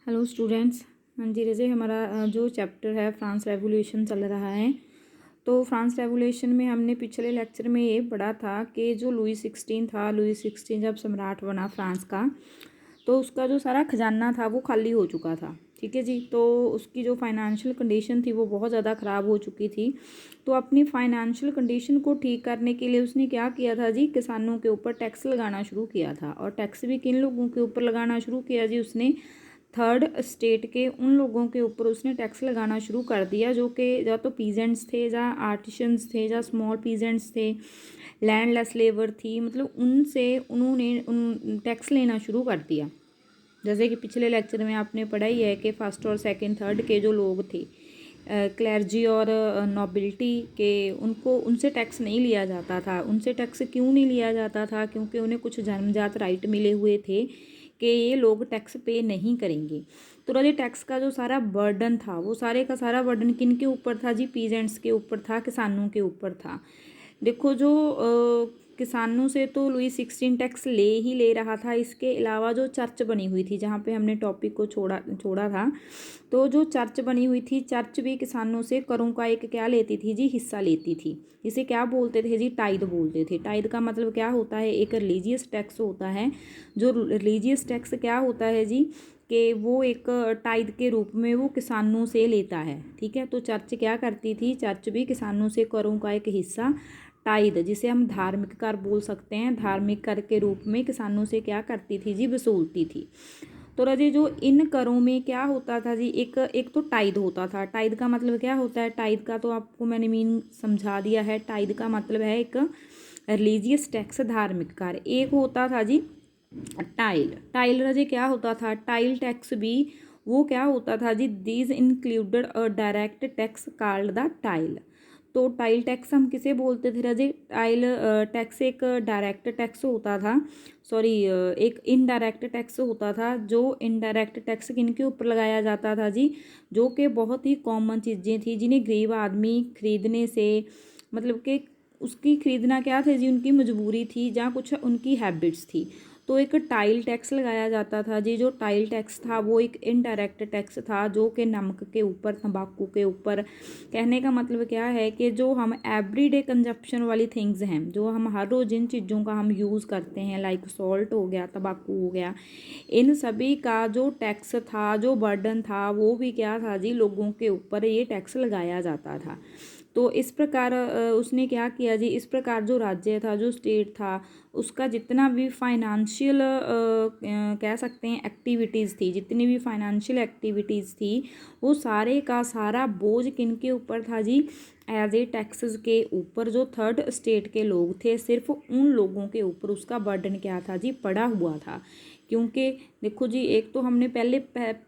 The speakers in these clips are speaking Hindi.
Hello students. हाँ जी रजे, हमारा जो चैप्टर है फ्रांस रेवोल्यूशन चल रहा है। तो फ्रांस रेवोल्यूशन में हमने पिछले लेक्चर में ये पढ़ा था कि जो लुई 16 था, लुई 16 जब सम्राट बना फ्रांस का, तो उसका जो सारा खजाना था वो खाली हो चुका था। ठीक है जी। तो उसकी जो फाइनेंशियल कंडीशन थी वो बहुत ज़्यादा ख़राब हो चुकी थी। तो अपनी फाइनेंशियल कंडीशन को ठीक करने के लिए उसने क्या किया था जी, किसानों के ऊपर टैक्स लगाना शुरू किया था। और टैक्स भी किन लोगों के ऊपर लगाना शुरू किया जी, उसने थर्ड स्टेट के उन लोगों के ऊपर उसने टैक्स लगाना शुरू कर दिया जो कि या तो पीजेंट्स थे, या आर्टिशंस थे, या स्मॉल पीजेंट्स थे, लैंडलेस लेबर थी, मतलब उनसे उन्होंने उन टैक्स लेना शुरू कर दिया। जैसे कि पिछले लेक्चर में आपने पढ़ा ही है कि फर्स्ट और सेकंड थर्ड के जो लोग थे, क्लर्जी और नोबिलिटी के, उनको उनसे टैक्स नहीं लिया जाता था। उनसे टैक्स क्यों नहीं लिया जाता था? क्योंकि उन्हें कुछ जन्मजात राइट मिले हुए थे कि ये लोग टैक्स पे नहीं करेंगे। तो राजे टैक्स का जो सारा बर्डन था वो सारे का सारा बर्डन किन के ऊपर था जी? पीजेंट्स के ऊपर था, किसानों के ऊपर था। देखो जो किसानों से तो लुई 16 टैक्स ले रहा था। इसके अलावा जो चर्च बनी हुई थी, जहाँ पे हमने टॉपिक को छोड़ा था, तो जो चर्च बनी हुई थी, चर्च भी किसानों से करों का एक क्या लेती थी जी? हिस्सा लेती थी। इसे क्या बोलते थे जी? टाइद बोलते थे। टाइद का मतलब क्या होता है? एक रिलीजियस टैक्स होता है। जो रिलीजियस टैक्स क्या होता है जी, कि वो एक टाइद के रूप में वो किसानों से लेता है। ठीक है। तो चर्च क्या करती थी? चर्च भी किसानों से करों का एक हिस्सा, टाइद, जिसे हम धार्मिक कर बोल सकते हैं, धार्मिक कर के रूप में किसानों से क्या करती थी जी? वसूलती थी। तो राजे जो इन करों में क्या होता था जी, एक एक तो टाइद होता था। टाइद का मतलब क्या होता है? टाइद का तो आपको मैंने मीन समझा दिया है। टाइद का मतलब है एक रिलीजियस टैक्स, धार्मिक कर। एक होता था जी टाइल। टाइल राजे क्या होता था? टाइल टैक्स भी वो क्या होता था जी? These included a direct tax called the tithe. तो टाइल टैक्स हम किसे बोलते थे राजे? टाइल टैक्स एक डायरेक्ट टैक्स होता था, सॉरी एक इनडायरेक्ट टैक्स होता था। जो इनडायरेक्ट टैक्स किनके ऊपर लगाया जाता था जी? जो कि बहुत ही कॉमन चीज़ें थी जिन्हें गरीब आदमी खरीदने से, मतलब कि उसकी खरीदना क्या था जी? उनकी मजबूरी थी, जहाँ कुछ उनकी हैबिट्स थी। तो एक टाइल टैक्स लगाया जाता था जी। जो टाइल टैक्स था वो एक इनडायरेक्ट टैक्स था, जो कि नमक के ऊपर, तंबाकू के ऊपर। कहने का मतलब क्या है कि जो हम एवरीडे कंजप्शन वाली थिंग्स हैं, जो हम हर रोज़ जिन चीज़ों का हम यूज़ करते हैं, लाइक सॉल्ट हो गया, तंबाकू हो गया, इन सभी का जो टैक्स था, जो बर्डन था, वो भी क्या था जी? लोगों के ऊपर ये टैक्स लगाया जाता था। तो इस प्रकार उसने क्या किया जी? इस प्रकार जो राज्य था, जो स्टेट था, उसका जितना भी फाइनेंशियल कह सकते हैं एक्टिविटीज़ थी, जितनी भी फाइनेंशियल एक्टिविटीज़ थी, वो सारे का सारा बोझ किन के ऊपर था जी? एज ए टैक्सेस के ऊपर। जो थर्ड स्टेट के लोग थे, सिर्फ उन लोगों के ऊपर उसका बर्डन क्या था जी? पड़ा हुआ था। क्योंकि देखो जी, एक तो हमने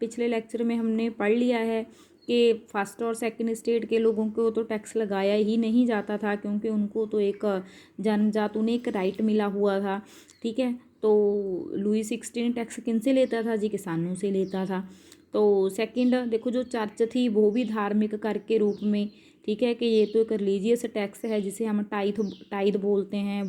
पिछले लेक्चर में हमने पढ़ लिया है कि फर्स्ट और सेकंड स्टेट के लोगों को तो टैक्स लगाया ही नहीं जाता था, क्योंकि उनको तो एक जन्मजात उन्हें एक राइट मिला हुआ था। ठीक है। तो लुई 16 टैक्स किन से लेता था जी? किसानों से लेता था। तो सेकंड देखो, जो चर्च थी वो भी धार्मिक कर के रूप में, ठीक है, कि ये तो एक रिलीजियस टैक्स है जिसे हम टाइद बोलते हैं,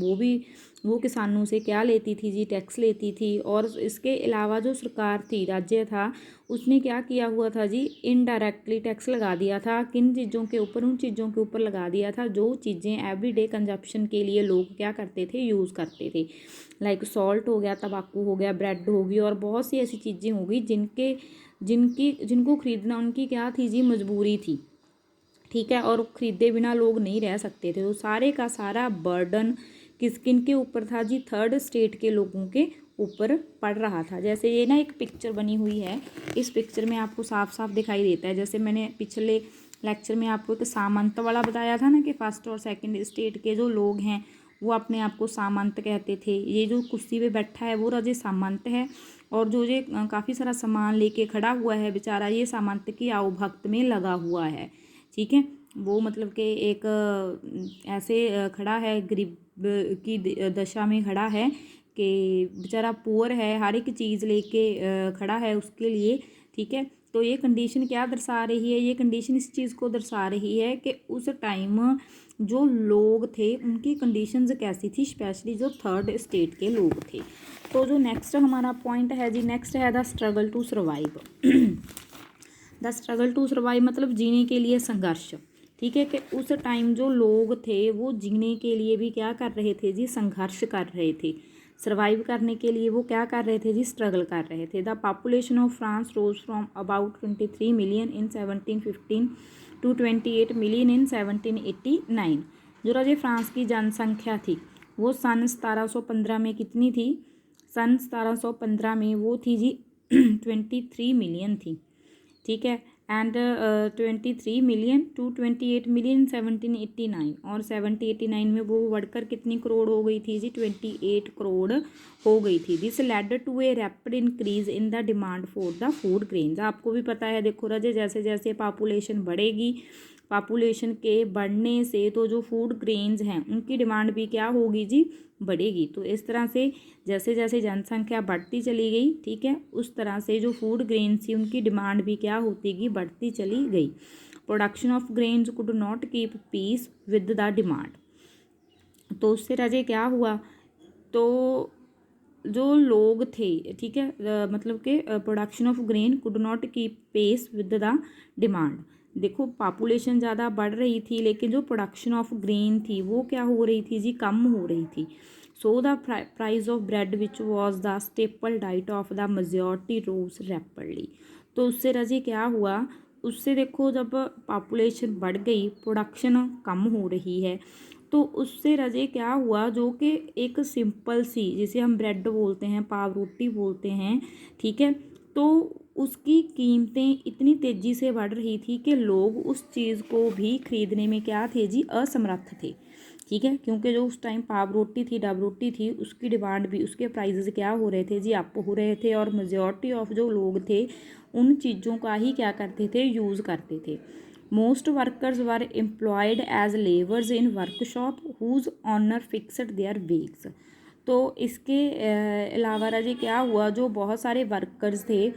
वो किसानों से क्या लेती थी जी? टैक्स लेती थी। और इसके अलावा जो सरकार थी, राज्य था, उसने क्या किया हुआ था जी? इनडायरेक्टली टैक्स लगा दिया था। किन चीज़ों के ऊपर? उन चीज़ों के ऊपर लगा दिया था जो चीज़ें एवरीडे कंजप्शन के लिए लोग क्या करते थे? यूज़ करते थे। लाइक सॉल्ट हो गया, तंबाकू हो गया, ब्रेड होगी, और बहुत सी ऐसी चीज़ें हो गई जिनको खरीदना उनकी क्या थी जी? मजबूरी थी। ठीक है। और ख़रीदे बिना लोग नहीं रह सकते थे। तो सारे का सारा बर्डन किन के ऊपर था जी? थर्ड स्टेट के लोगों के ऊपर पड़ रहा था। जैसे ये ना एक पिक्चर बनी हुई है, इस पिक्चर में आपको साफ साफ दिखाई देता है। जैसे मैंने पिछले लेक्चर में आपको एक सामंत वाला बताया था ना, कि फर्स्ट और सेकंड स्टेट के जो लोग हैं वो अपने आप को सामंत कहते थे। ये जो कुर्सी पे बैठा है वो राजे सामंत है, और जो ये काफ़ी सारा सामान लेके खड़ा हुआ है बेचारा, ये सामंत की आओ भक्त में लगा हुआ है। ठीक है। वो मतलब कि एक ऐसे खड़ा है, गरीब की दशा में खड़ा है, कि बेचारा पुअर है, हर एक चीज़ लेके खड़ा है उसके लिए। ठीक है। तो ये कंडीशन क्या दर्शा रही है? ये कंडीशन इस चीज़ को दर्शा रही है कि उस टाइम जो लोग थे उनकी कंडीशंस कैसी थी, स्पेशली जो थर्ड स्टेट के लोग थे। तो जो नेक्स्ट हमारा पॉइंट है जी, नेक्स्ट है the struggle to survive. The struggle to survive मतलब जीने के लिए संघर्ष। ठीक है, कि उस टाइम जो लोग थे वो जीने के लिए भी क्या कर रहे थे जी, संघर्ष कर रहे थे। सर्वाइव करने के लिए वो क्या कर रहे थे जी, स्ट्रगल कर रहे थे। The population of France rose from about 23 million in 1715 to 28 million in 1789। जो राजे फ्रांस की जनसंख्या थी वो सन 1715 में कितनी थी, सन 1715 में वो थी जी 23 मिलियन थी। ठीक है, एंड 23 मिलियन टू 28 मिलियन 1789, और 1789 में वो बढ़कर कितनी करोड़ हो गई थी जी, 28 करोड़ हो गई थी। This led to a rapid increase in the demand for the food grains. आपको भी पता है, देखो राजे, जैसे जैसे पॉपुलेशन बढ़ेगी, पॉपुलेशन के बढ़ने से तो जो फूड ग्रेन्स हैं उनकी डिमांड भी क्या होगी जी, बढ़ेगी। तो इस तरह से जैसे जैसे जनसंख्या बढ़ती चली गई, ठीक है, उस तरह से जो फूड ग्रेन्स थी उनकी डिमांड भी क्या होती गई, बढ़ती चली गई। Production of grains could not keep peace with the demand. तो उससे राजे क्या हुआ, तो जो लोग थे, ठीक है, मतलब कि production of grain could not keep pace with the demand. देखो पॉपुलेशन ज़्यादा बढ़ रही थी लेकिन जो प्रोडक्शन ऑफ ग्रेन थी वो क्या हो रही थी जी, कम हो रही थी। So the price of bread which was the staple diet of the majority rose rapidly. तो उससे रजी क्या हुआ, उससे देखो जब पॉपुलेशन बढ़ गई, प्रोडक्शन कम हो रही है, तो उससे रजे क्या हुआ, जो कि एक सिंपल सी, जिसे हम ब्रेड बोलते हैं, पाव रोटी बोलते हैं, ठीक है, तो उसकी कीमतें इतनी तेज़ी से बढ़ रही थी कि लोग उस चीज़ को भी खरीदने में क्या थे जी, असमर्थ थे। ठीक है, क्योंकि जो उस टाइम पाव रोटी थी, डब रोटी थी, उसकी डिमांड भी, उसके प्राइजेस क्या हो रहे थे जी, अप हो रहे थे, और मेजॉरिटी ऑफ जो लोग थे उन चीज़ों का ही क्या करते थे, यूज़ करते थे। Most workers were employed as labours in workshop whose owner fixed their wage. तो इसके अलावा राजे क्या हुआ, जो बहुत सारे वर्कर्स थे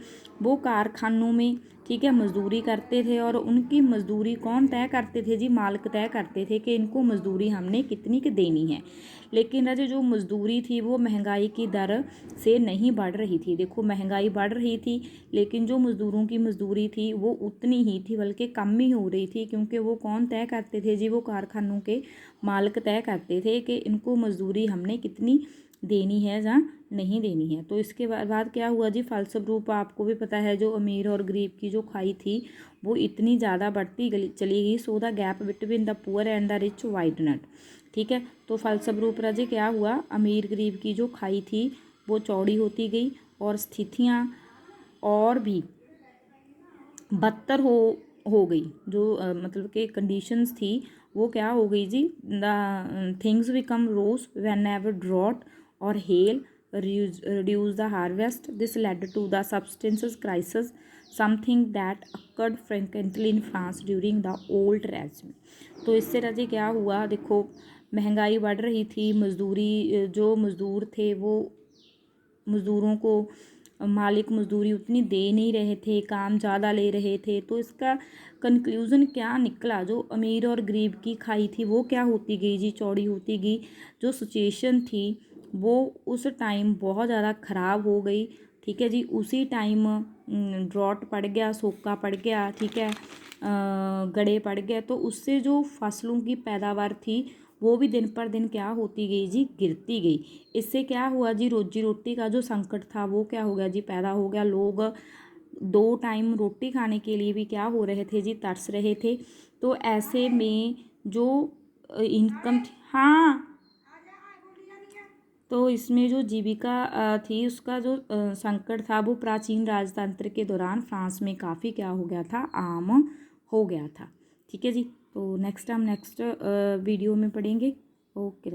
वो कारखानों में, ठीक है, मजदूरी करते थे, और उनकी मजदूरी कौन तय करते थे जी, मालिक तय करते थे कि इनको मजदूरी हमने कितनी की देनी है। लेकिन राजे जो मजदूरी थी वो महंगाई की दर से नहीं बढ़ रही थी। देखो महंगाई बढ़ रही थी लेकिन जो मज़दूरों की मजदूरी थी वो उतनी ही थी, बल्कि कम ही हो रही थी, क्योंकि वो कौन तय करते थे जी, वो कारखानों के मालिक तय करते थे कि इनको मजदूरी हमने कितनी देनी है या नहीं देनी है। तो इसके बाद क्या हुआ जी, फलस्वरूप आपको भी पता है जो अमीर और गरीब की जो खाई थी वो इतनी ज़्यादा बढ़ती चली गई। So the gap between the poor and the rich widened. ठीक है, तो फलस्वरूप राजे क्या हुआ, अमीर गरीब की जो खाई थी वो चौड़ी होती गई, और स्थितियाँ और भी बदतर हो गई। जो मतलब कि कंडीशंस थी वो क्या हो गई जी, the things became worse whenever drought और hail reduce the harvest. This led to the subsistence crisis, something that occurred frequently in France during the old regime. तो इससे राजे क्या हुआ, देखो महंगाई बढ़ रही थी, मजदूरी, जो मज़दूर थे वो मज़दूरों को मालिक मजदूरी उतनी दे नहीं रहे थे, काम ज़्यादा ले रहे थे। तो इसका कंक्लूज़न क्या निकला, जो अमीर और गरीब की खाई थी वो क्या होती गई जी, चौड़ी होती गई। जो सिचुएशन थी वो उस टाइम बहुत ज़्यादा ख़राब हो गई। ठीक है जी, उसी टाइम ड्रॉट पड़ गया, सूखा पड़ गया, ठीक है, गड़े पड़ गए, तो उससे जो फसलों की पैदावार थी वो भी दिन पर दिन क्या होती गई जी, गिरती गई। इससे क्या हुआ जी, रोजी रोटी का जो संकट था वो क्या हो गया जी, पैदा हो गया। लोग 2 टाइम रोटी खाने के लिए भी क्या हो रहे थे जी, तरस रहे थे। तो ऐसे में जो इनकम, हाँ, तो इसमें जो जीविका थी उसका जो संकट था वो प्राचीन राजतंत्र के दौरान फ्रांस में काफ़ी क्या हो गया था, आम हो गया था। ठीक है जी, तो नेक्स्ट हम नेक्स्ट वीडियो में पढ़ेंगे। ओके।